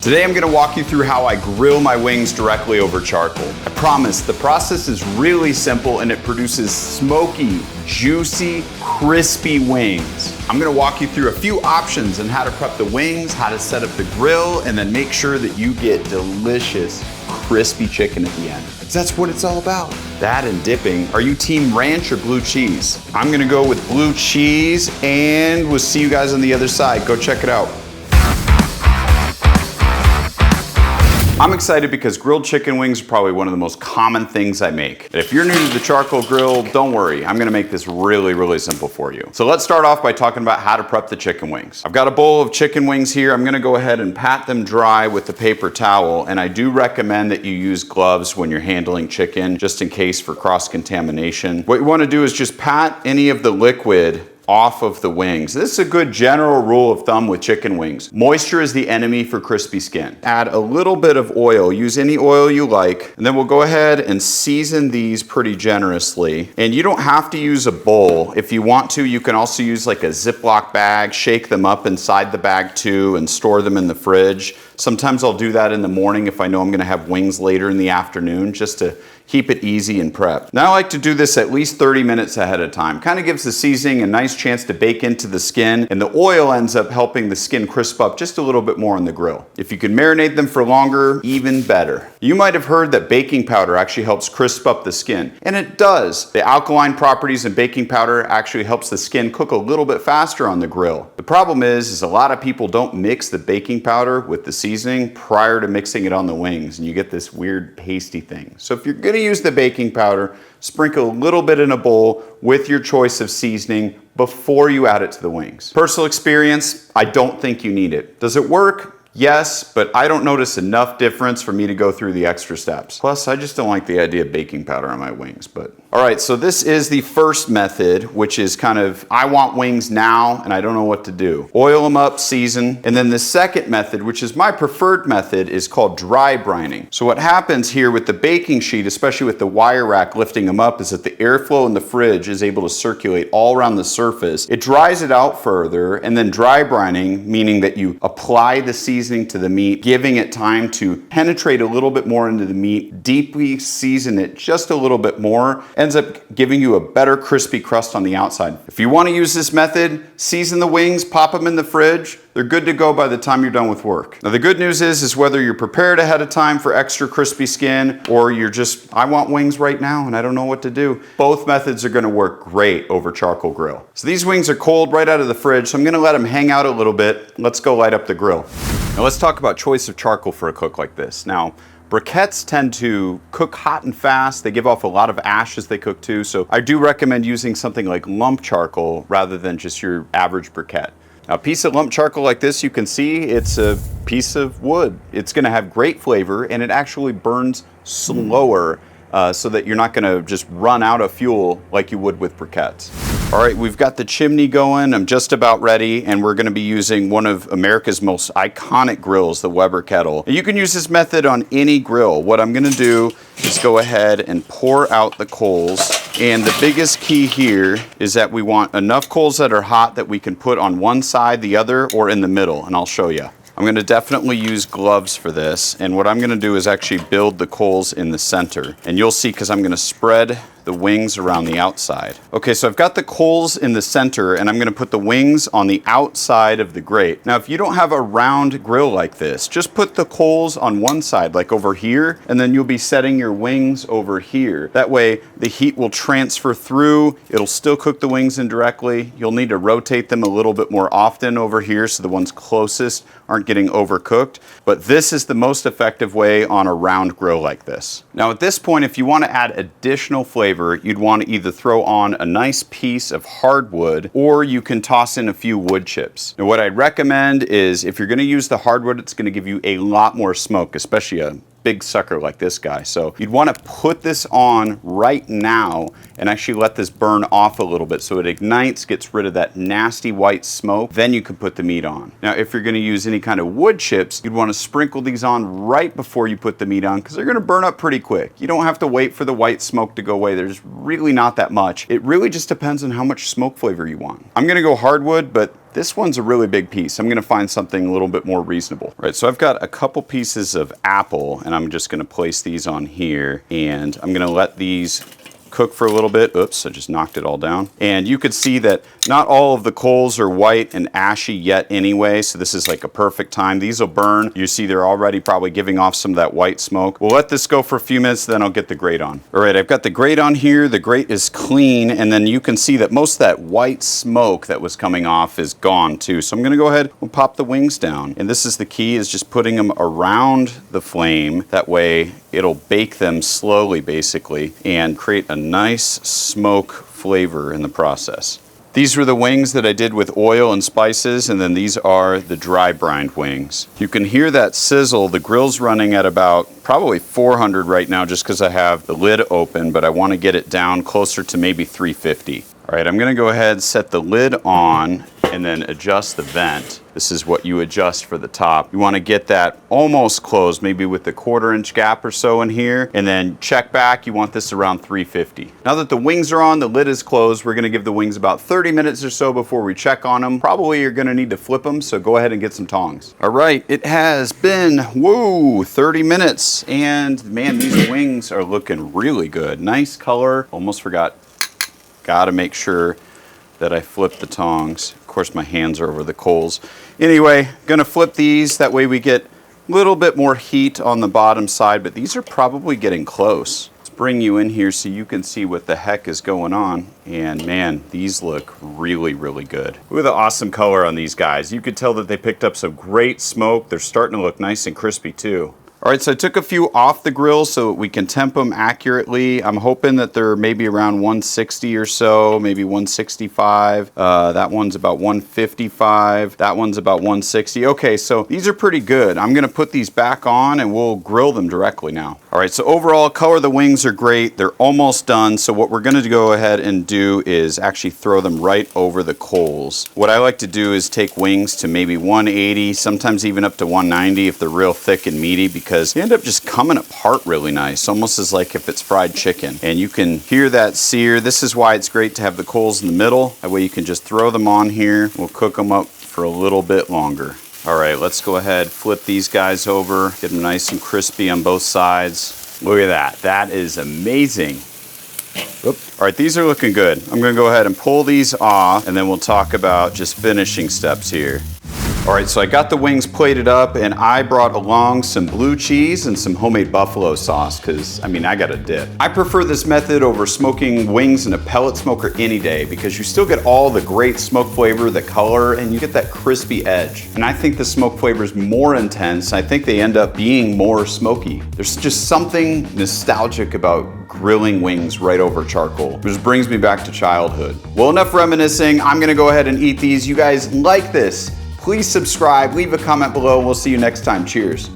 Today I'm going to walk you through how I grill my wings directly over charcoal. I promise the process is really simple and it produces smoky, juicy, crispy wings. I'm going to walk you through a few options on how to prep the wings, how to set up the grill, and then make sure that you get delicious, crispy chicken at the end. Because that's what it's all about. That and dipping. Are you team ranch or blue cheese? I'm going to go with blue cheese, and we'll see you guys on the other side. Go check it out. I'm excited because grilled chicken wings are probably one of the most common things I make. And if you're new to the charcoal grill, don't worry, I'm gonna make this really, really simple for you. So let's start off by talking about how to prep the chicken wings. I've got a bowl of chicken wings here. I'm gonna go ahead and pat them dry with the paper towel, and I do recommend that you use gloves when you're handling chicken, just in case for cross-contamination. What you wanna do is just pat any of the liquid off of the wings. This is a good general rule of thumb with chicken wings. Moisture is the enemy for crispy skin. Add a little bit of oil. Use any oil you like. And then we'll go ahead and season these pretty generously. And you don't have to use a bowl. If you want to, you can also use like a Ziploc bag, shake them up inside the bag too, and store them in the fridge. Sometimes I'll do that in the morning if I know I'm gonna have wings later in the afternoon, just to keep it easy and prep. Now I like to do this at least 30 minutes ahead of time. Kind of gives the seasoning a nice chance to bake into the skin, and the oil ends up helping the skin crisp up just a little bit more on the grill. If you can marinate them for longer, even better. You might have heard that baking powder actually helps crisp up the skin, and it does. The alkaline properties in baking powder actually helps the skin cook a little bit faster on the grill. The problem is a lot of people don't mix the baking powder with the seasoning prior to mixing it on the wings, and you get this weird pasty thing. So if you're gonna use the baking powder, sprinkle a little bit in a bowl with your choice of seasoning before you add it to the wings. Personal experience, I don't think you need it. Does it work? Yes, but I don't notice enough difference for me to go through the extra steps. Plus, I just don't like the idea of baking powder on my wings, but. All right, so this is the first method, which is kind of, I want wings now and I don't know what to do. Oil them up, season. And then the second method, which is my preferred method, is called dry brining. So what happens here with the baking sheet, especially with the wire rack lifting them up, is that the airflow in the fridge is able to circulate all around the surface. It dries it out further, and then dry brining, meaning that you apply the seasoning to the meat, giving it time to penetrate a little bit more into the meat, deeply season it just a little bit more, ends up giving you a better crispy crust on the outside. If you want to use this method, season the wings, pop them in the fridge. They're good to go by the time you're done with work. Now the good news is whether you're prepared ahead of time for extra crispy skin, or you're just, I want wings right now and I don't know what to do, both methods are gonna work great over charcoal grill. So these wings are cold right out of the fridge, so I'm gonna let them hang out a little bit. Let's go light up the grill. Now let's talk about choice of charcoal for a cook like this. Now, briquettes tend to cook hot and fast. They give off a lot of ash as they cook too, so I do recommend using something like lump charcoal rather than just your average briquette. Now, a piece of lump charcoal like this, you can see it's a piece of wood. It's gonna have great flavor, and it actually burns slower so that you're not gonna just run out of fuel like you would with briquettes. All right, we've got the chimney going. I'm just about ready, and we're gonna be using one of America's most iconic grills, the Weber kettle. And you can use this method on any grill. What I'm gonna do is go ahead and pour out the coals. And the biggest key here is that we want enough coals that are hot that we can put on one side, the other, or in the middle, and I'll show you. I'm gonna definitely use gloves for this, and what I'm gonna do is actually build the coals in the center. And you'll see, because I'm gonna spread the wings around the outside. Okay, so I've got the coals in the center, and I'm gonna put the wings on the outside of the grate. Now, if you don't have a round grill like this, just put the coals on one side, like over here, and then you'll be setting your wings over here. That way, the heat will transfer through, it'll still cook the wings indirectly. You'll need to rotate them a little bit more often over here so the ones closest aren't getting overcooked, but this is the most effective way on a round grill like this. Now at this point, if you want to add additional flavor, you'd want to either throw on a nice piece of hardwood, or you can toss in a few wood chips. Now what I'd recommend is, if you're going to use the hardwood, it's going to give you a lot more smoke, especially a big sucker like this guy. So you'd want to put this on right now and actually let this burn off a little bit so it ignites, gets rid of that nasty white smoke. Then you can put the meat on. Now, if you're going to use any kind of wood chips, you'd want to sprinkle these on right before you put the meat on, because they're going to burn up pretty quick. You don't have to wait for the white smoke to go away. There's really not that much. It really just depends on how much smoke flavor you want. I'm going to go hardwood, but This one's a really big piece. I'm gonna find something a little bit more reasonable. All right, so I've got a couple pieces of apple, and I'm just gonna place these on here, and I'm gonna let these cook for a little bit. Oops, I just knocked it all down. And you could see that not all of the coals are white and ashy yet anyway, so this is like a perfect time. These will burn. You see they're already probably giving off some of that white smoke. We'll let this go for a few minutes, then I'll get the grate on. All right, I've got the grate on here. The grate is clean, and then you can see that most of that white smoke that was coming off is gone too. So I'm gonna go ahead and pop the wings down. And this is the key, is just putting them around the flame. That way it'll bake them slowly basically and create a nice smoke flavor in the process. These were the wings that I did with oil and spices, and then these are the dry brined wings. You can hear that sizzle. The grill's running at about probably 400 right now just because I have the lid open, but I want to get it down closer to maybe 350. All right, I'm gonna go ahead, set the lid on, and then adjust the vent. This is what you adjust for the top. You wanna get that almost closed, maybe with a 1/4 inch gap or so in here, and then check back. You want this around 350. Now that the wings are on, the lid is closed, we're gonna give the wings about 30 minutes or so before we check on them. Probably you're gonna need to flip them, so go ahead and get some tongs. All right, it has been, 30 minutes, and man, these wings are looking really good. Nice color, almost forgot. Gotta make sure that I flip the tongs. Of course, my hands are over the coals. Anyway, gonna flip these. That way we get a little bit more heat on the bottom side, but these are probably getting close. Let's bring you in here so you can see what the heck is going on. And man, these look really, really good. Look at the awesome color on these guys. You could tell that they picked up some great smoke. They're starting to look nice and crispy too. All right, so I took a few off the grill so we can temp them accurately. I'm hoping that they're maybe around 160 or so, maybe 165. That one's about 155. That one's about 160. Okay, so these are pretty good. I'm gonna put these back on and we'll grill them directly now. All right, so overall, color of the wings are great. They're almost done. So what we're gonna go ahead and do is actually throw them right over the coals. What I like to do is take wings to maybe 180, sometimes even up to 190 if they're real thick and meaty, because they end up just coming apart really nice, almost as like if it's fried chicken. And you can hear that sear. This is why it's great to have the coals in the middle. That way you can just throw them on here. We'll cook them up for a little bit longer. All right, let's go ahead, flip these guys over, get them nice and crispy on both sides. Look at that, that is amazing. Oop. All right, these are looking good. I'm gonna go ahead and pull these off, and then we'll talk about just finishing steps here. All right, so I got the wings plated up, and I brought along some blue cheese and some homemade buffalo sauce, because, I mean, I got a dip. I prefer this method over smoking wings in a pellet smoker any day, because you still get all the great smoke flavor, the color, and you get that crispy edge. And I think the smoke flavor is more intense. I think they end up being more smoky. There's just something nostalgic about grilling wings right over charcoal, which brings me back to childhood. Well, enough reminiscing. I'm gonna go ahead and eat these. You guys like this? Please subscribe, leave a comment below, and we'll see you next time. Cheers.